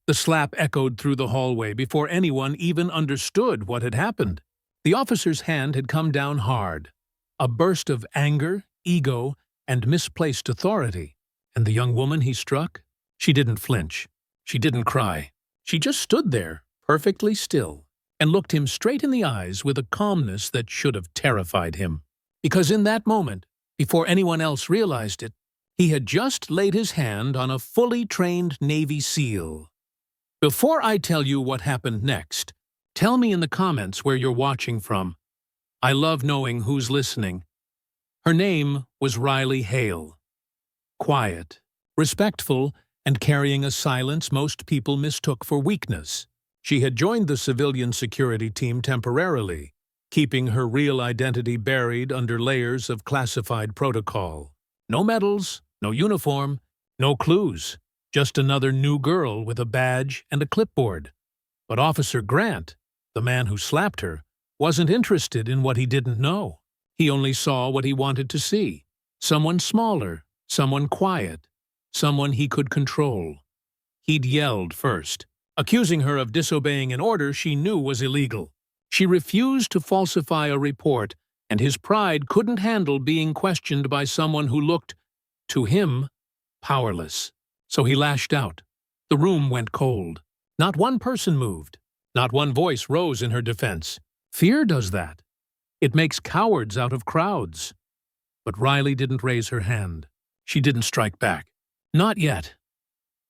The slap echoed through the hallway before anyone even understood what had happened. The officer's hand had come down hard, a burst of anger, ego, and misplaced authority. And the young woman he struck? She didn't flinch. She didn't cry. She just stood there, perfectly still, and looked him straight in the eyes with a calmness that should have terrified him. Because in that moment, before anyone else realized it, he had just laid his hand on a fully trained Navy SEAL. Before I tell you what happened next, tell me in the comments where you're watching from. I love knowing who's listening. Her name was Riley Hale. Quiet, respectful, and carrying a silence most people mistook for weakness. She had joined the civilian security team temporarily, keeping her real identity buried under layers of classified protocol. No medals, no uniform, no clues. Just another new girl with a badge and a clipboard. But Officer Grant, the man who slapped her, wasn't interested in what he didn't know. He only saw what he wanted to see. Someone smaller, someone quiet, someone he could control. He'd yelled first, accusing her of disobeying an order she knew was illegal. She refused to falsify a report, and his pride couldn't handle being questioned by someone who looked, to him, powerless. So he lashed out. The room went cold. Not one person moved. Not one voice rose in her defense. Fear does that. It makes cowards out of crowds. But Riley didn't raise her hand. She didn't strike back. Not yet.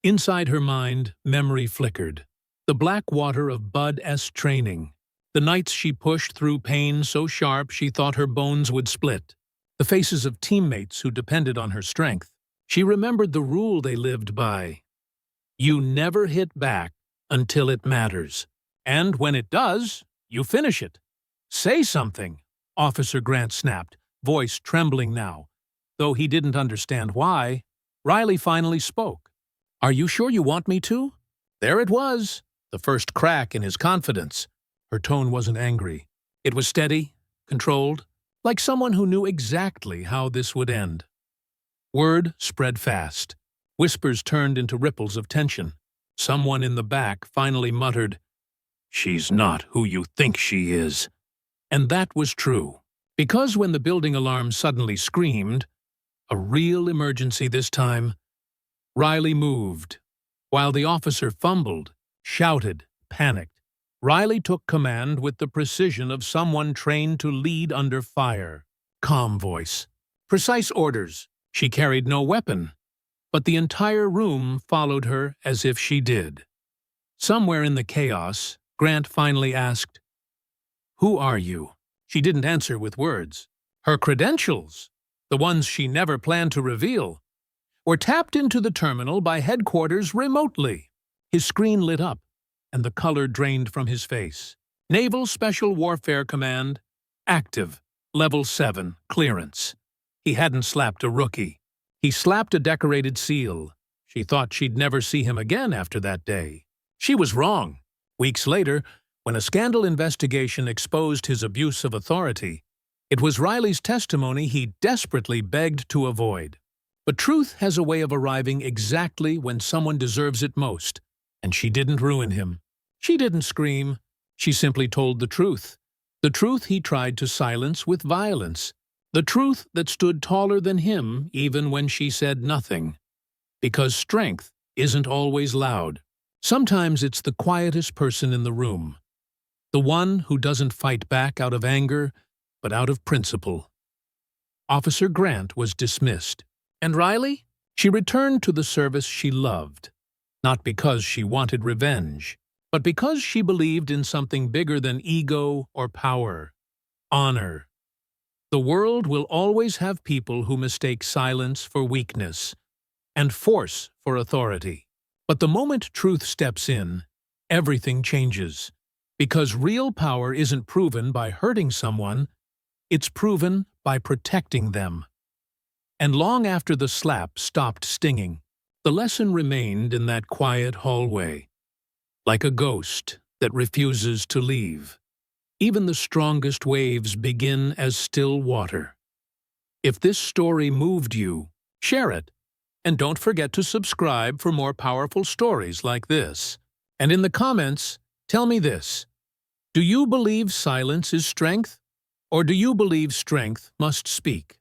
Inside her mind, memory flickered. The black water of Bud S. training. The nights she pushed through pain so sharp she thought her bones would split. The faces of teammates who depended on her strength. She remembered the rule they lived by. You never hit back until it matters. And when it does, you finish it. Say something, Officer Grant snapped, voice trembling now. Though he didn't understand why, Riley finally spoke. Are you sure you want me to? There it was, the first crack in his confidence. Her tone wasn't angry. It was steady, controlled, like someone who knew exactly how this would end. Word spread fast. Whispers turned into ripples of tension. Someone in the back finally muttered, "She's not who you think she is." And that was true. Because when the building alarm suddenly screamed, a real emergency this time, Riley moved. While the officer fumbled, shouted, panicked, Riley took command with the precision of someone trained to lead under fire. Calm voice. Precise orders. She carried no weapon, but the entire room followed her as if she did. Somewhere in the chaos, Grant finally asked, "Who are you?" She didn't answer with words. Her credentials, the ones she never planned to reveal, were tapped into the terminal by headquarters remotely. His screen lit up, and the color drained from his face. Naval Special Warfare Command, active, Level 7, clearance. He hadn't slapped a rookie. He slapped a decorated SEAL. She thought she'd never see him again after that day. She was wrong. Weeks later, when a scandal investigation exposed his abuse of authority, it was Riley's testimony he desperately begged to avoid. But truth has a way of arriving exactly when someone deserves it most, and she didn't ruin him. She didn't scream. She simply told the truth he tried to silence with violence. The truth that stood taller than him even when she said nothing. Because strength isn't always loud. Sometimes it's the quietest person in the room. The one who doesn't fight back out of anger, but out of principle. Officer Grant was dismissed. And Riley? She returned to the service she loved. Not because she wanted revenge, but because she believed in something bigger than ego or power. Honor. The world will always have people who mistake silence for weakness and force for authority. But the moment truth steps in, everything changes. Because real power isn't proven by hurting someone, it's proven by protecting them. And long after the slap stopped stinging, the lesson remained in that quiet hallway, like a ghost that refuses to leave. Even the strongest waves begin as still water. If this story moved you, share it, and don't forget to subscribe for more powerful stories like this. And in the comments, tell me this. Do you believe silence is strength? Or do you believe strength must speak?